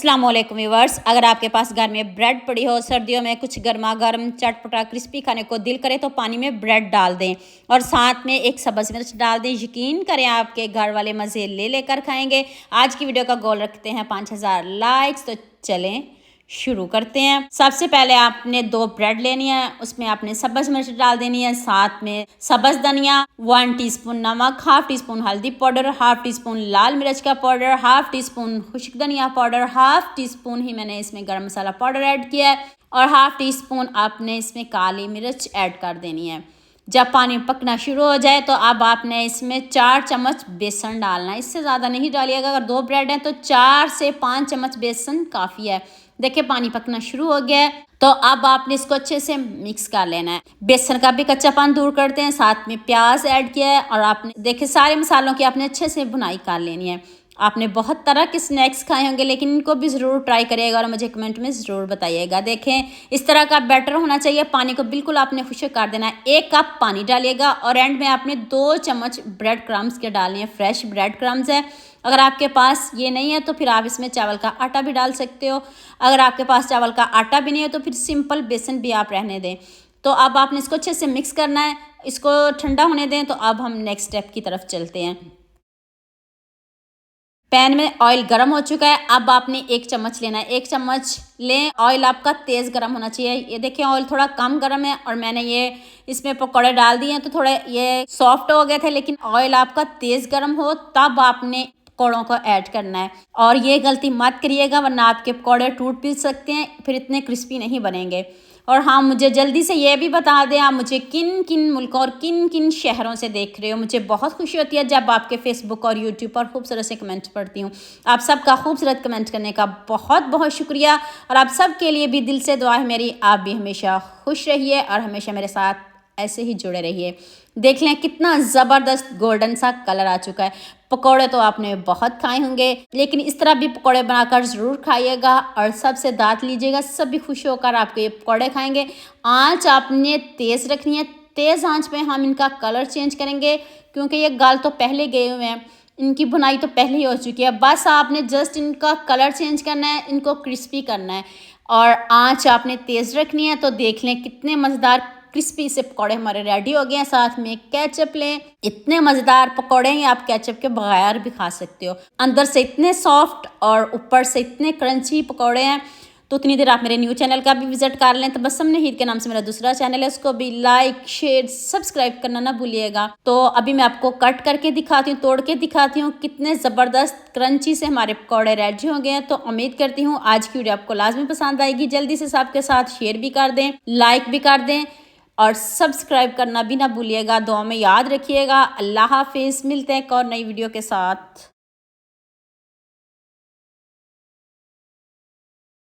अस्सलाम वालेकुम व्यूअर्स। अगर आपके पास घर में ब्रेड पड़ी हो, सर्दियों में कुछ गर्मा गर्म चटपटा क्रिस्पी खाने को दिल करे तो पानी में ब्रेड डाल दें और साथ में एक सब्ज़ मिर्च डाल दें। यकीन करें आपके घर वाले मज़े ले लेकर खाएंगे। आज की वीडियो का गोल रखते हैं 5000 लाइक्स। तो चलें शुरू करते हैं। सबसे पहले आपने 2 ब्रेड लेनी है, उसमें आपने सब्ज़ मिर्च डाल देनी है, साथ में सब्ज़ धनिया, 1 टीस्पून नमक, हाफ टी स्पून हल्दी पाउडर, हाफ टी स्पून लाल मिर्च का पाउडर, हाफ टी स्पून खुश्क धनिया पाउडर, हाफ टी स्पून ही मैंने इसमें गरम मसाला पाउडर ऐड किया है और हाफ टी स्पून आपने इसमें काली मिर्च ऐड कर देनी है। जब पानी पकना शुरू हो जाए तो अब आपने इसमें 4 चम्मच बेसन डालना है। इससे ज़्यादा नहीं डालिएगा। अगर 2 ब्रेड हैं तो 4 से 5 चम्मच बेसन काफ़ी है। देखिए पानी पकना शुरू हो गया है तो अब आपने इसको अच्छे से मिक्स कर लेना है। बेसन का भी कच्चापन दूर करते हैं। साथ में प्याज ऐड किया है और आपने देखिए सारे मसालों की आपने अच्छे से भुनाई कर लेनी है। आपने बहुत तरह के स्नैक्स खाए होंगे लेकिन इनको भी ज़रूर ट्राई करिएगा और मुझे कमेंट में ज़रूर बताइएगा। देखें इस तरह का बैटर होना चाहिए। पानी को बिल्कुल आपने खुश्क कर देना है। 1 कप पानी डालिएगा और एंड में आपने 2 चम्मच ब्रेड क्रम्स के डालने हैं। फ्रेश ब्रेड क्रम्स है। अगर आपके पास ये नहीं है तो फिर आप इसमें चावल का आटा भी डाल सकते हो। अगर आपके पास चावल का आटा भी नहीं है तो फिर सिंपल बेसन भी आप रहने दें। तो अब आपने इसको अच्छे से मिक्स करना है, इसको ठंडा होने दें। तो अब हम नेक्स्ट स्टेप की तरफ चलते हैं। पैन में ऑयल गर्म हो चुका है। अब आपने 1 चम्मच लेना है। 1 चम्मच लें। ऑयल आपका तेज़ गर्म होना चाहिए। ये देखिए ऑयल थोड़ा कम गर्म है और मैंने ये इसमें पकौड़े डाल दिए हैं तो थोड़े ये सॉफ्ट हो गए थे। लेकिन ऑयल आपका तेज़ गर्म हो तब आपने पकौड़ों को ऐड करना है और ये गलती मत करिएगा वरना आपके पकौड़े टूट भी सकते हैं, फिर इतने क्रिस्पी नहीं बनेंगे। और हाँ, मुझे जल्दी से ये भी बता दें आप मुझे किन किन मुल्कों और किन किन शहरों से देख रहे हो। मुझे बहुत खुशी होती है जब आपके फेसबुक और यूट्यूब पर खूबसूरत से कमेंट पढ़ती हूँ। आप सबका खूबसूरत कमेंट करने का बहुत बहुत शुक्रिया और आप सब के लिए भी दिल से दुआ है मेरी। आप भी हमेशा खुश रहिए और हमेशा मेरे साथ ऐसे ही जुड़े रहिए। देख लें कितना ज़बरदस्त गोल्डन सा कलर आ चुका है। पकौड़े तो आपने बहुत खाए होंगे लेकिन इस तरह भी पकौड़े बनाकर ज़रूर खाइएगा और सबसे दांत लीजिएगा। सब भी खुश होकर आपके ये पकौड़े खाएंगे। आंच आपने तेज़ रखनी है। तेज़ आंच पे हम इनका कलर चेंज करेंगे क्योंकि ये गाल तो पहले गए हुए हैं, इनकी भुनाई तो पहले ही हो चुकी है। बस आपने जस्ट इनका कलर चेंज करना है, इनको क्रिस्पी करना है और आंच आपने तेज़ रखनी है। तो देख लें कितने मज़ेदार क्रिस्पी से पकौड़े हमारे रेडी हो गए हैं। साथ में केचप लें। इतने मज़ेदार पकौड़े हैं आप केचप के बगैर भी खा सकते हो। अंदर से इतने सॉफ्ट और ऊपर से इतने क्रंची पकौड़े हैं। तो उतनी देर आप मेरे न्यू चैनल का भी विजिट कर लें। तबस्सुम नहीद के नाम से मेरा दूसरा चैनल है, उसको भी लाइक शेयर सब्सक्राइब करना ना भूलिएगा। तो अभी मैं आपको कट करके दिखाती हूँ, तोड़ के दिखाती हूँ कितने ज़बरदस्त क्रंची से हमारे पकौड़े रेडी हो गए हैं। तो उम्मीद करती हूँ आज की वीडियो आपको लाजमी पसंद आएगी। जल्दी से सबके साथ शेयर भी कर दें, लाइक भी कर दें और सब्सक्राइब करना भी ना भूलिएगा। दुआ में याद रखिएगा। अल्लाह हाफिज़। मिलते हैं एक और नई वीडियो के साथ।